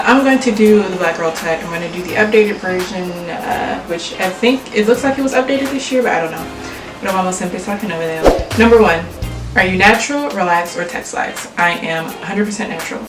I'm going to do the black girl tag. I'm going to do the updated version, which I think it looks like it was updated this year, but I don't know. Pero vamos a empezar con el video. Number 1, are you natural, relaxed, or texlaxed? I am 100% natural.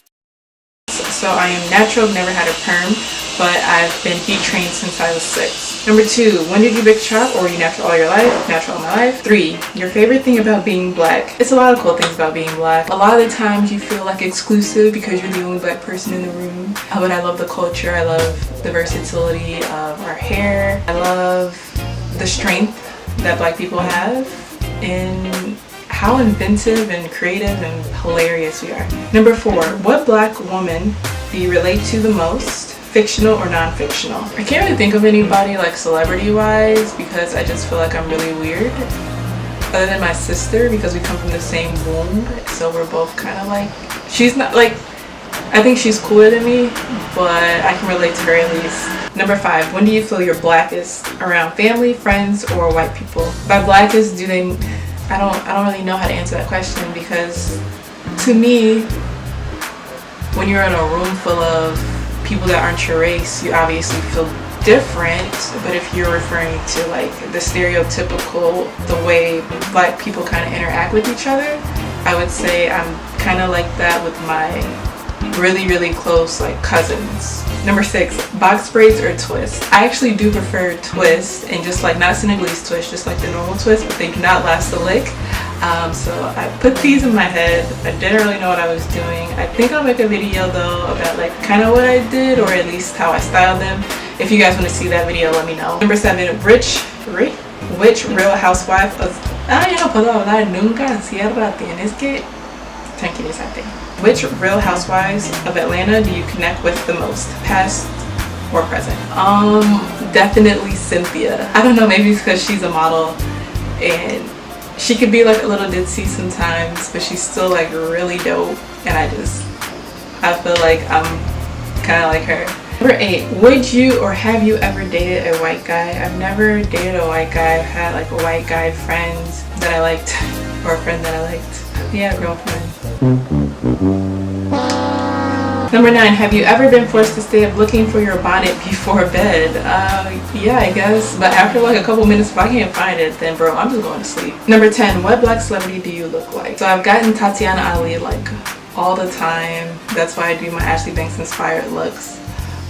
So I am natural, never had a perm, but I've been heat trained since I was 6. Number 2, when did you big chop, or were you natural all your life? Natural all my life. 3, your favorite thing about being black. It's a lot of cool things about being black. A lot of the times you feel like exclusive because you're the only black person in the room. But I love the culture, I love the versatility of our hair. I love the strength that black people have and how inventive and creative and hilarious we are. Number 4, what black woman do you relate to the most? Fictional or non-fictional? I can't really think of anybody like celebrity wise because I just feel like I'm really weird. Other than my sister, because we come from the same womb, so we're both kind of like, she's not like, I think she's cooler than me, but I can relate to her at least. Number 5, when do you feel your blackest? Around family, friends, or white people? By blackest, do they, I don't really know how to answer that question, because to me, when you're in a room full of people that aren't your race, you obviously feel different. But if you're referring to like the stereotypical, the way black people kind of interact with each other, I would say I'm kind of like that with my really close like cousins. Number 6, box braids or twists? I actually do prefer twists, and just like not Senegalese twist, just like the normal twist, but they do not last a lick. So I put these in my head. I didn't really know what I was doing. I think I'll make a video though about like kind of what I did, or at least how I styled them. If you guys want to see that video, let me know. Number 7, which real housewife of, yo no puedo hablar nunca, cierra, tienes que tranquilízate. Which real housewives of Atlanta do you connect with the most? Past or present? Definitely Cynthia. I don't know, maybe it's because she's a model and she could be like a little ditzy sometimes, but she's still like really dope, and I feel like I'm kind of like her. Number 8, would you or have you ever dated a white guy? I've never dated a white guy. I've had like a white guy friend that I liked, or a friend that I liked. Yeah, girlfriend. Number 9, have you ever been forced to stay up looking for your bonnet before bed? Yeah, I guess. But after like a couple minutes, if I can't find it, then bro, I'm just going to sleep. Number 10, what black celebrity do you look like? So I've gotten Tatiana Ali like all the time. That's why I do my Ashley Banks inspired looks.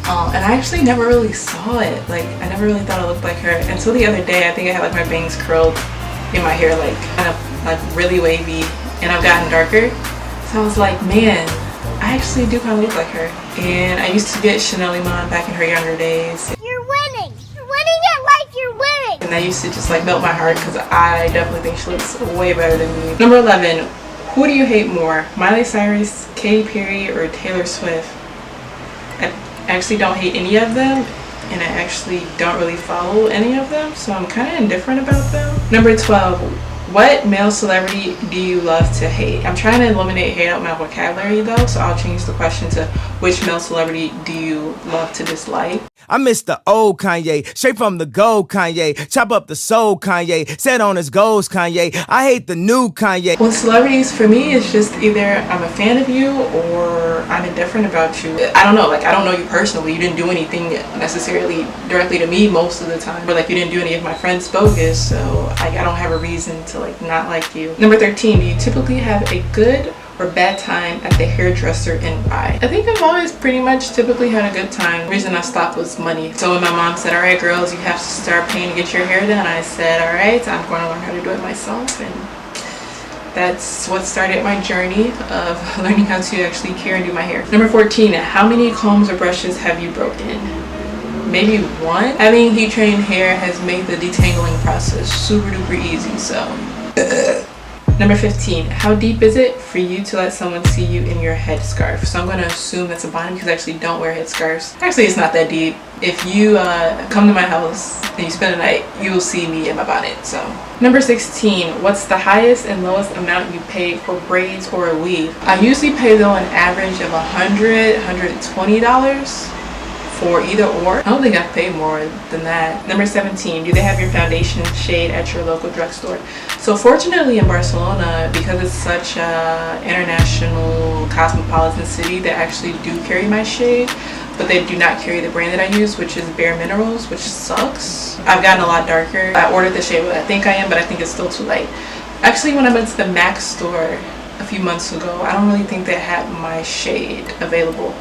And I actually never really saw it. Like, I never really thought I looked like her until the other day. I think I had like my bangs curled in my hair, like kind of like really wavy, and I've gotten darker. So I was like, man, I actually do kind of look like her. And I used to get Chanel Iman back in her younger days. You're winning! You're winning at life! You're winning! And that used to just like melt my heart, because I definitely think she looks way better than me. Number 11, who do you hate more? Miley Cyrus, Katy Perry, or Taylor Swift? I actually don't hate any of them, and I actually don't really follow any of them, so I'm kind of indifferent about them. Number 12, what male celebrity do you love to hate? I'm trying to eliminate hate out my vocabulary though, so I'll change the question to which male celebrity do you love to dislike? I miss the old Kanye, straight from the gold Kanye, chop up the soul Kanye, set on his goals Kanye, I hate the new Kanye. Well, celebrities for me is just either I'm a fan of you or I'm indifferent about you. I don't know, like I don't know you personally, you didn't do anything necessarily directly to me most of the time, or like you didn't do any of my friends' bogus, so I don't have a reason to like not like you. Number 13, do you typically have a good or bad time at the hairdresser and why? I think I've always pretty much typically had a good time. The reason I stopped was money. So when my mom said, all right girls, you have to start paying to get your hair done, I said, all right, I'm going to learn how to do it myself. And that's what started my journey of learning how to actually care and do my hair. Number 14, how many combs or brushes have you broken? Maybe 1. Having heat trained hair has made the detangling process super duper easy, so. Number 15, how deep is it for you to let someone see you in your headscarf? So I'm going to assume that's a bonnet because I actually don't wear headscarves. Actually, it's not that deep. If you come to my house and you spend the night, you will see me in my bonnet. So number 16, what's the highest and lowest amount you paid for braids or a weave? I usually pay though an average of $100, $120 for either or. I don't think I've paid more than that. Number 17, do they have your foundation shade at your local drugstore? So fortunately in Barcelona, because it's such a international cosmopolitan city, they actually do carry my shade, but they do not carry the brand that I use, which is Bare Minerals, which sucks. I've gotten a lot darker. I ordered the shade what I think I am, but I think it's still too light. Actually, when I went to the MAC store a few months ago, I don't really think they had my shade available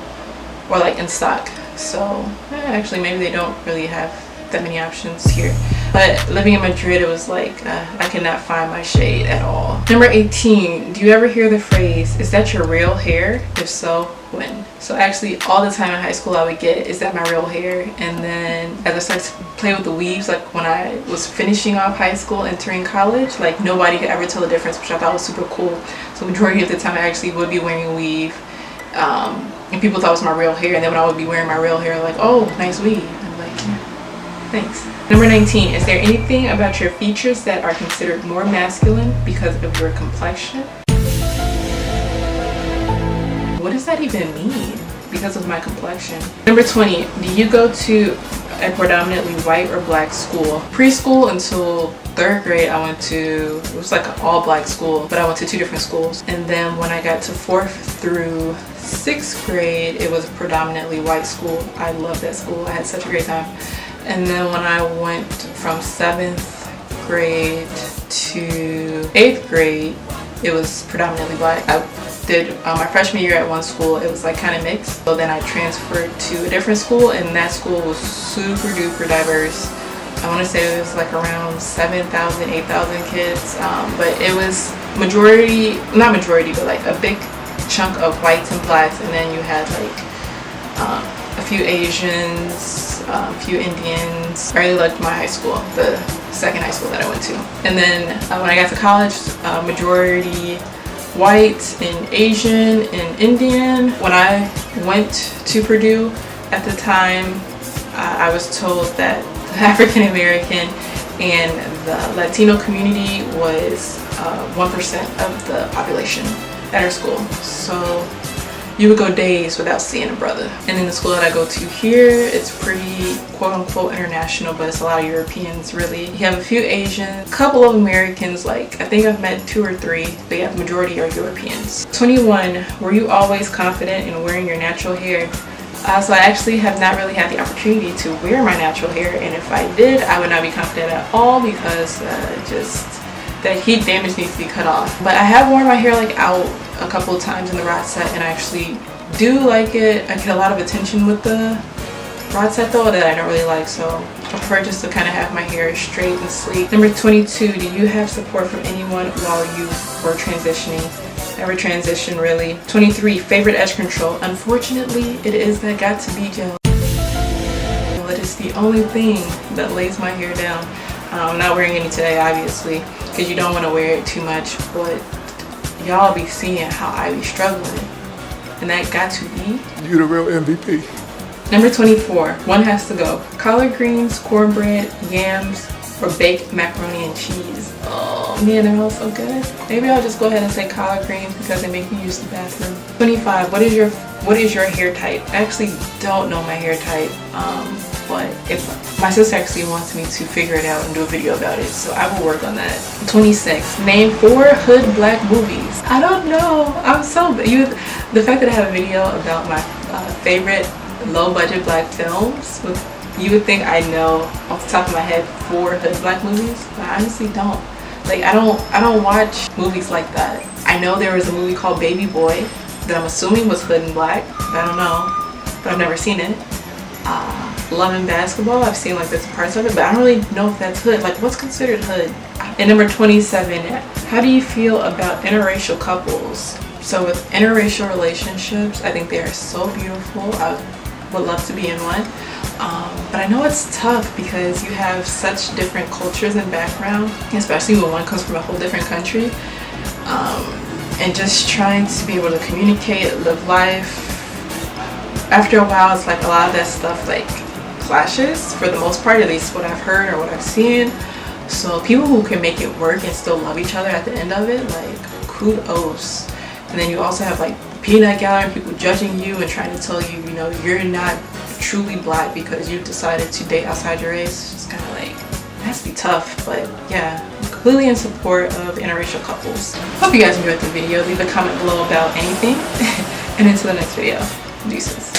or like in stock. So actually maybe they don't really have that many options here. But living in Madrid, it was like I could not find my shade at all. Number 18, do you ever hear the phrase, is that your real hair? If so, when? So actually all the time in high school I would get, is that my real hair? And then as I started to play with the weaves, like when I was finishing off high school, entering college, like nobody could ever tell the difference, which I thought was super cool. So majority of the time I actually would be wearing a weave. And people thought it was my real hair, and then when I would be wearing my real hair, like, oh, nice weave. I'm like, yeah, thanks. Number 19, is there anything about your features that are considered more masculine because of your complexion? What does that even mean? Because of my complexion. Number 20, do you go to a predominantly white or black school? Preschool until 3rd grade I went to, it was like an all black school, but I went to 2 different schools. And then when I got to 4th through 6th grade, it was a predominantly white school. I loved that school. I had such a great time. And then when I went from 7th grade to 8th grade, it was predominantly black. I did my freshman year at one school, it was like kind of mixed. So then I transferred to a different school, and that school was super duper diverse. I want to say it was like around 7,000, 8,000 kids, but it was majority, not majority, but like a big chunk of whites and blacks, and then you had like a few Asians, a few Indians. I really liked my high school, the second high school that I went to. And then when I got to college, majority white and Asian and Indian. When I went to Purdue at the time, I was told that the African American and the Latino community was 1% of the population at our school. So you would go days without seeing a brother. And in the school that I go to here, it's pretty quote unquote international, but it's a lot of Europeans really. You have a few Asians, a couple of Americans, like I think I've met 2 or 3, but yeah, the majority are Europeans. 21, were you always confident in wearing your natural hair? So I actually have not really had the opportunity to wear my natural hair, and if I did, I would not be confident at all because just that heat damage needs to be cut off. But I have worn my hair like out a couple of times in the rod set, and I actually do like it. I get a lot of attention with the rod set though that I don't really like, so I prefer just to kind of have my hair straight and sleek. Number 22, do you have support from anyone while you were transitioning? Never transition really. 23, favorite edge control. Unfortunately, it is that Got To Be gel. It is the only thing that lays my hair down. I'm not wearing any today, obviously, because you don't want to wear it too much, but y'all be seeing how I be struggling, and that Got To Be. You the real MVP. Number 24, one has to go. Collard greens, cornbread, yams, or baked macaroni and cheese. Oh man, they're all so good. Maybe I'll just go ahead and say collard greens because they make me use the bathroom. 25, what is your hair type? I actually don't know my hair type, but if my sister actually wants me to figure it out and do a video about it, so I will work on that. 26, name 4 hood black movies. I don't know. I'm so the fact that I have a video about my favorite low budget black films, you would think I know off the top of my head 4 hood black movies, but I honestly don't. Like I don't watch movies like that. I know there was a movie called Baby Boy that I'm assuming was hood and black. I don't know, but I've never seen it. Love and Basketball, I've seen like bits and parts of it, but I don't really know if that's hood. Like what's considered hood? And number 27, how do you feel about interracial couples? So with interracial relationships, I think they are so beautiful. I would love to be in one. But I know it's tough because you have such different cultures and background, especially when one comes from a whole different country. And just trying to be able to communicate, live life. After a while, it's like a lot of that stuff like clashes, for the most part, at least what I've heard or what I've seen. So people who can make it work and still love each other at the end of it, like kudos. And then you also have like peanut gallery, people judging you and trying to tell you, you know, you're not truly black because you decided to date outside your race. It's kind of like, it has to be tough, but yeah, I'm completely in support of interracial couples. Hope you guys enjoyed the video. Leave a comment below about anything, and until the next video, deuces.